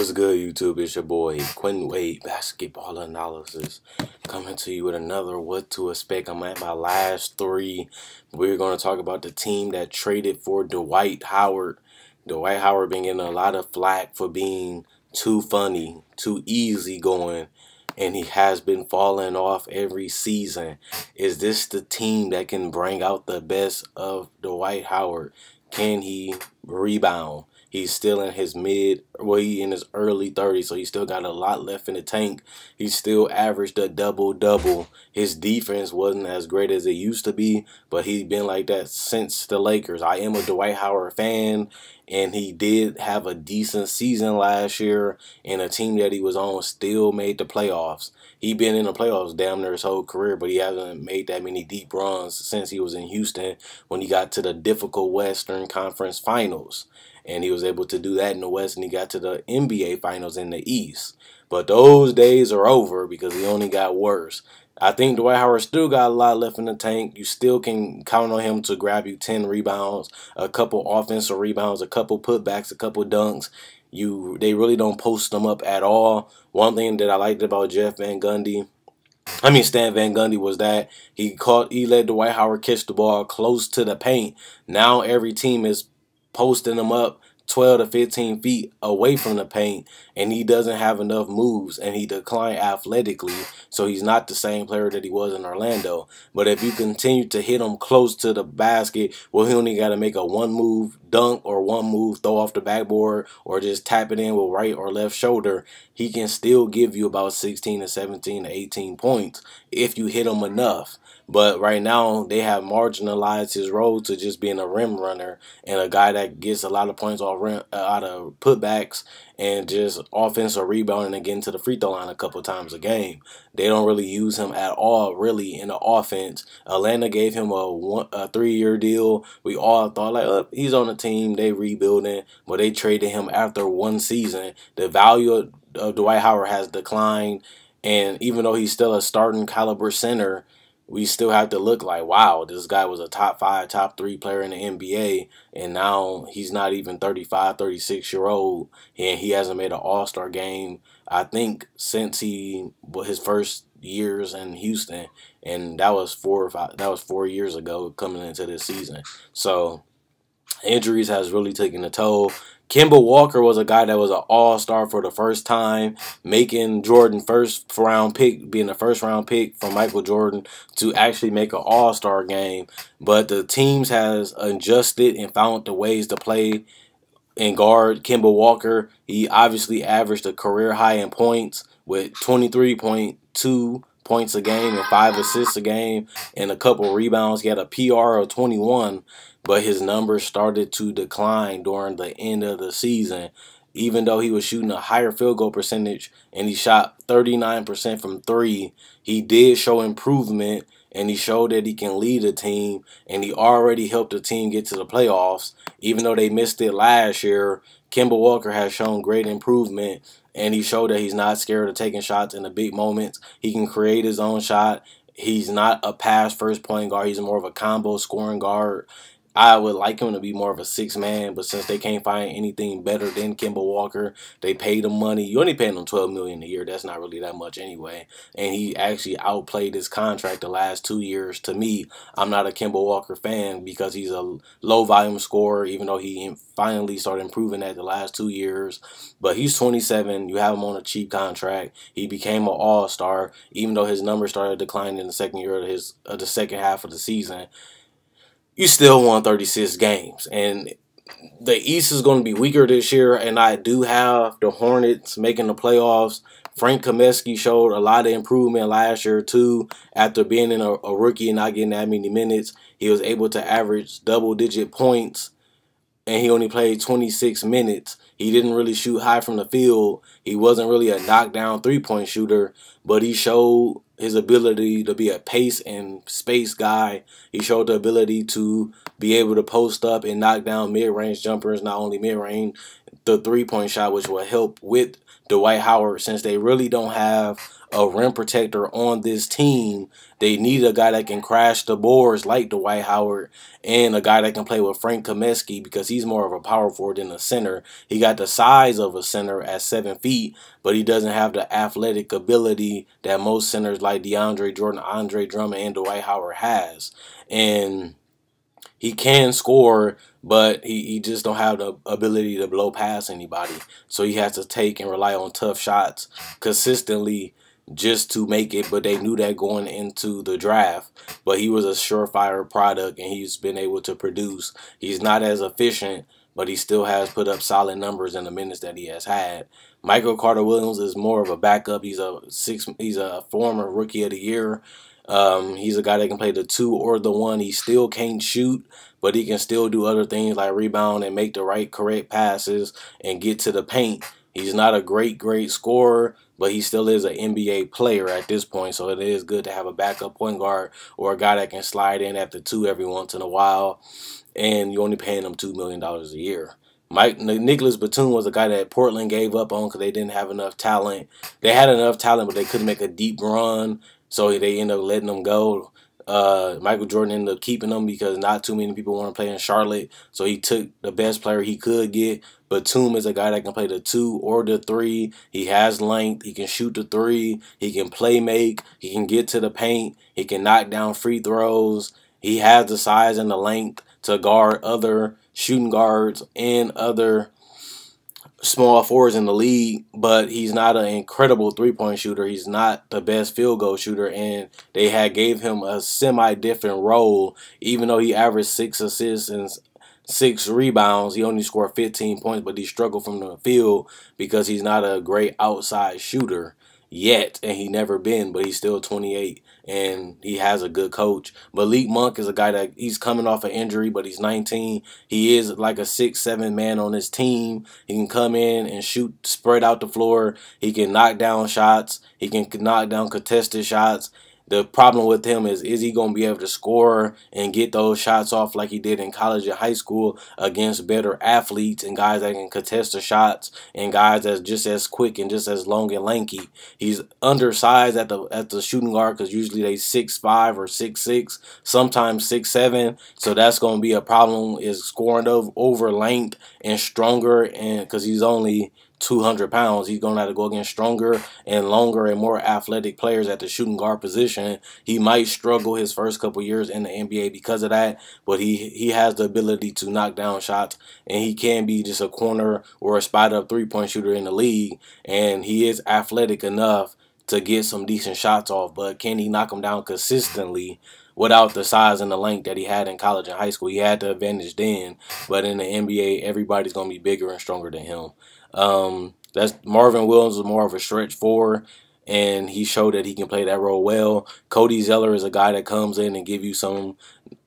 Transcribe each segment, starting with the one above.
What's good, YouTube? It's your boy Quentin Wade, basketball analysis, coming to you with another what to expect. I'm at my last three. We're going to talk about the team that traded for Dwight Howard. Dwight Howard been getting a lot of flack for being too funny, too easy going, and he has been falling off every season. Is this the team that can bring out the best of Dwight Howard? Can he rebound? He's still in his he in his early 30s, so he still got a lot left in the tank. He still averaged a double-double. His defense wasn't as great as it used to be, but he's been like that since the Lakers. I am a Dwight Howard fan, and he did have a decent season last year, and a team that he was on still made the playoffs. He's been in the playoffs damn near his whole career, but he hasn't made that many deep runs since he was in Houston when he got to the difficult Western Conference Finals. And he was able to do that in the West, and he got to the NBA Finals in the East. But those days are over because he only got worse. I think Dwight Howard still got a lot left in the tank. You still can count on him to grab you 10 rebounds, a couple offensive rebounds, a couple putbacks, a couple dunks. They really don't post them up at all. One thing that I liked about Stan Van Gundy, was that he let Dwight Howard catch the ball close to the paint. Now every team is posting him up 12 to 15 feet away from the paint, and he doesn't have enough moves, and he declined athletically, so he's not the same player that he was in Orlando. But if you continue to hit him close to the basket, well, he only got to make a one-move dunk or one-move throw off the backboard or just tap it in with right or left shoulder. He can still give you about 16 to 17 to 18 points if you hit him enough. But right now, they have marginalized his role to just being a rim runner and a guy that gets a lot of points out of putbacks and just offensive rebounding and getting to the free throw line a couple times a game. They don't really use him at all, really, in the offense. Atlanta gave him a 3-year deal. We all thought, like, oh, he's on the team, they rebuilding, but they traded him after one season. The value of Dwight Howard has declined, and even though he's still a starting caliber center, we still have to look like, wow, this guy was a top 5, top 3 player in the NBA, and now he's not even 35, 36-year-old, and he hasn't made an all-star game, I think, since his first years in Houston, and that was 4 years ago coming into this season. So injuries has really taken a toll. Kemba Walker was a guy that was an all-star for the first time, making Jordan being the first-round pick from Michael Jordan to actually make an all-star game. But the teams has adjusted and found the ways to play and guard Kemba Walker. He obviously averaged a career high in points with 23.2 points a game and 5 assists a game and a couple rebounds. He had a PR of 21, but his numbers started to decline during the end of the season. Even though he was shooting a higher field goal percentage and he shot 39% from 3, he did show improvement, and he showed that he can lead a team, and he already helped the team get to the playoffs. Even though they missed it last year, Kemba Walker has shown great improvement, and he showed that he's not scared of taking shots in the big moments. He can create his own shot. He's not a pass-first point guard. He's more of a combo scoring guard. I would like him to be more of a 6-man, but since they can't find anything better than Kemba Walker, they paid him money. You only paying him $12 million a year. That's not really that much anyway. And he actually outplayed his contract the last 2 years. To me, I'm not a Kemba Walker fan because he's a low-volume scorer, even though he finally started improving that the last 2 years. But he's 27. You have him on a cheap contract. He became an all-star, even though his numbers started declining in the second year of the second half of the season. You still won 36 games, and the East is going to be weaker this year, and I do have the Hornets making the playoffs. Frank Kaminsky showed a lot of improvement last year, too. After being in a rookie and not getting that many minutes, he was able to average double-digit points, and he only played 26 minutes. He didn't really shoot high from the field. He wasn't really a knockdown three-point shooter, but he showed his ability to be a pace and space guy. He showed the ability to be able to post up and knock down mid-range jumpers, not only mid-range. the three-point shot, which will help with Dwight Howard, since they really don't have a rim protector on this team. They need a guy that can crash the boards like Dwight Howard, and a guy that can play with Frank Kaminsky, because he's more of a power forward than a center. He got the size of a center at 7 feet, but he doesn't have the athletic ability that most centers like DeAndre Jordan, Andre Drummond, and Dwight Howard has. And he can score, but he just don't have the ability to blow past anybody. So he has to take and rely on tough shots consistently just to make it. But they knew that going into the draft. But he was a surefire product, and he's been able to produce. He's not as efficient, but he still has put up solid numbers in the minutes that he has had. Michael Carter-Williams is more of a backup. He's a former Rookie of the Year. He's a guy that can play the 2 or the 1. He still can't shoot, but he can still do other things like rebound and make the correct passes and get to the paint. He's not a great scorer, but he still is an NBA player at this point, so it is good to have a backup point guard or a guy that can slide in at the 2 every once in a while, and you're only paying him $2 million a year. Nicholas Batum was a guy that Portland gave up on because they didn't have enough talent. They had enough talent, but they couldn't make a deep run, so they ended up letting them go. Michael Jordan ended up keeping him because not too many people want to play in Charlotte, so he took the best player he could get. Batum is a guy that can play the 2 or the 3. He has length. He can shoot the 3. He can play make. He can get to the paint. He can knock down free throws. He has the size and the length to guard other shooting guards and other small forwards in the league, but he's not an incredible three-point shooter. He's not the best field goal shooter, and they gave him a semi-different role. Even though he averaged 6 assists and 6 rebounds, he only scored 15 points, but he struggled from the field because he's not a great outside shooter yet, and he never been, but he's still 28, and he has a good coach. Malik Monk is a guy that he's coming off an injury, but he's 19. He is like a 6'7" man on his team. He can come in and shoot, spread out the floor. He can knock down shots. He can knock down contested shots. The problem with him is he going to be able to score and get those shots off like he did in college and high school against better athletes and guys that can contest the shots and guys that's just as quick and just as long and lanky. He's undersized at the shooting guard because usually they 6'5" or 6'6", sometimes 6'7", so that's going to be a problem, is scoring over length and stronger, and because he's only 200 pounds, he's going to have to go against stronger and longer and more athletic players at the shooting guard position. He might struggle his first couple years in the NBA because of that, but he has the ability to knock down shots, and he can be just a corner or a spot-up three-point shooter in the league, and he is athletic enough to get some decent shots off, but can he knock them down consistently without the size and the length that he had in college and high school? He had the advantage then, but in the NBA, everybody's going to be bigger and stronger than him. That's Marvin Williams is more of a stretch forward, and he showed that he can play that role well. Cody Zeller is a guy that comes in and give you some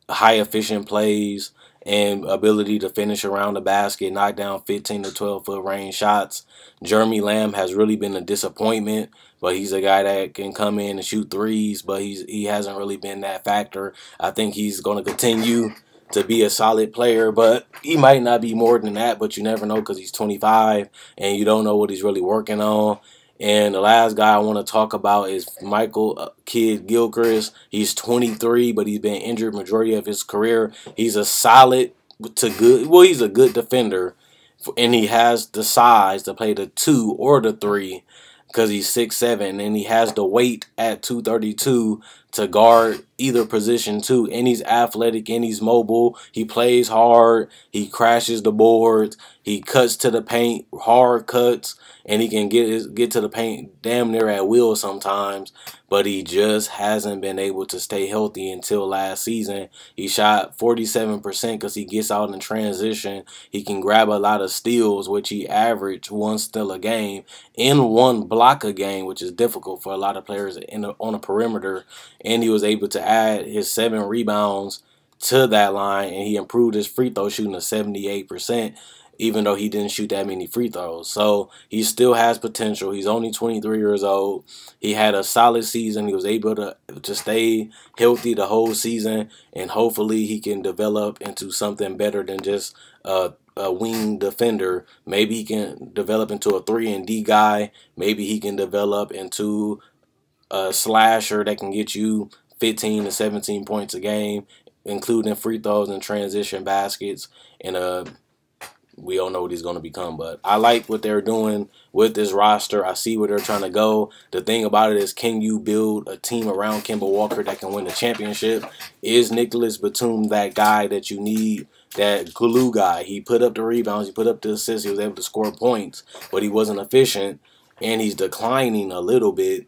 high efficient plays and ability to finish around the basket, knock down 15 to 12-foot range shots. Jeremy Lamb has really been a disappointment, but he's a guy that can come in and shoot threes, but he hasn't really been that factor. I think he's going to continue to be a solid player, but he might not be more than that, but you never know because he's 25 and you don't know what he's really working on. And the last guy I want to talk about is Michael Kidd-Gilchrist. He's 23, but he's been injured majority of his career. He's a solid to good, well, he's a good defender, and he has the size to play the 2 or the 3 because he's 6'7", and he has the weight at 232 to guard either position too. And he's athletic and he's mobile. He plays hard. He crashes the boards. He cuts to the paint, hard cuts, and he can get to the paint damn near at will sometimes. But he just hasn't been able to stay healthy until last season. He shot 47% because he gets out in transition. He can grab a lot of steals, which he averaged 1 steal a game and 1 block a game, which is difficult for a lot of players on a perimeter. And he was able to add his 7 rebounds to that line, and he improved his free throw shooting to 78%, even though he didn't shoot that many free throws. So he still has potential. He's only 23 years old. He had a solid season. He was able to stay healthy the whole season, and hopefully he can develop into something better than just a a wing defender. Maybe he can develop into a 3-and-D guy. Maybe he can develop into a slasher that can get you 15 to 17 points a game, including free throws and transition baskets. And we don't know what he's going to become, but I like what they're doing with this roster. I see where they're trying to go. The thing about it is, can you build a team around Kemba Walker that can win the championship? Is Nicholas Batum that guy that you need, that glue guy? He put up the rebounds, he put up the assists, he was able to score points, but he wasn't efficient, and he's declining a little bit.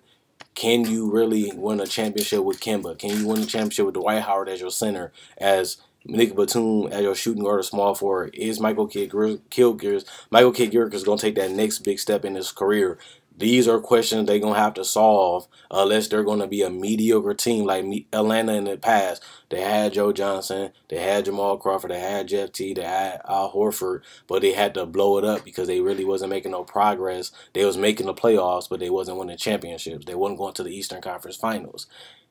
Can you really win a championship with Kemba? Can you win a championship with Dwight Howard as your center, as Nick Batum as your shooting guard or small forward? Is Michael Kidd-Gilchrist going to take that next big step in his career? These are questions they're going to have to solve unless they're going to be a mediocre team like Atlanta in the past. They had Joe Johnson, they had Jamal Crawford, they had Jeff T, they had Al Horford, but they had to blow it up because they really wasn't making no progress. They was making the playoffs, but they wasn't winning championships. They wasn't going to the Eastern Conference Finals.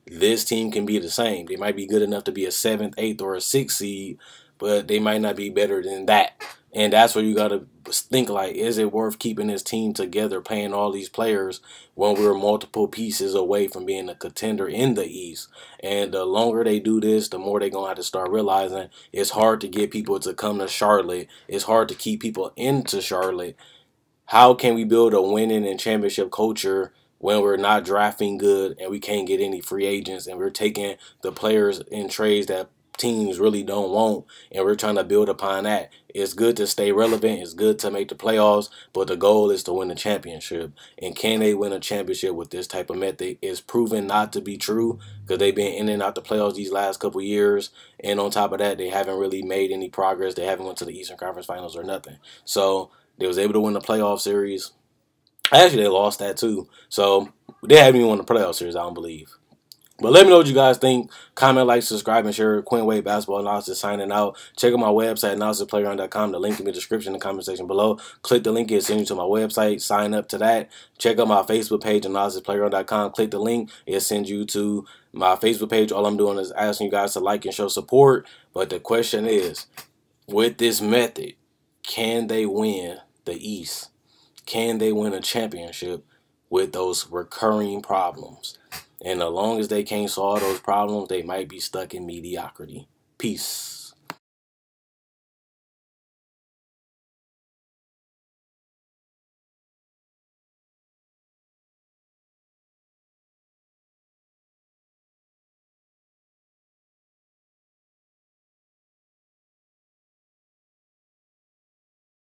This team can be the same. They might be good enough to be a 7th, 8th, or a 6th seed, but they might not be better than that. And that's where you got to think, like, is it worth keeping this team together, paying all these players when we're multiple pieces away from being a contender in the East? And the longer they do this, the more they're going to have to start realizing it's hard to get people to come to Charlotte. It's hard to keep people into Charlotte. How can we build a winning and championship culture when we're not drafting good and we can't get any free agents and we're taking the players in trades that teams really don't want, and we're trying to build upon that? It's good to stay relevant. It's good to make the playoffs, but the goal is to win the championship. And can they win a championship with this type of method? It's proven not to be true because they've been in and out the playoffs these last couple years. And on top of that, they haven't really made any progress. They haven't went to the Eastern Conference Finals or nothing. So they was able to win the playoff series. Actually, they lost that too. So they haven't even won the playoff series, I don't believe. But let me know what you guys think. Comment, like, subscribe, and share. Quinn Wade Basketball Analysis signing out. Check out my website, analysisplayground.com. The link in the description in the comment section below. Click the link, it'll send you to my website. Sign up to that. Check out my Facebook page, analysisplayground.com. Click the link, it'll send you to my Facebook page. All I'm doing is asking you guys to like and show support. But the question is, with this method, can they win the East? Can they win a championship with those recurring problems? And as long as they can't solve those problems, they might be stuck in mediocrity. Peace.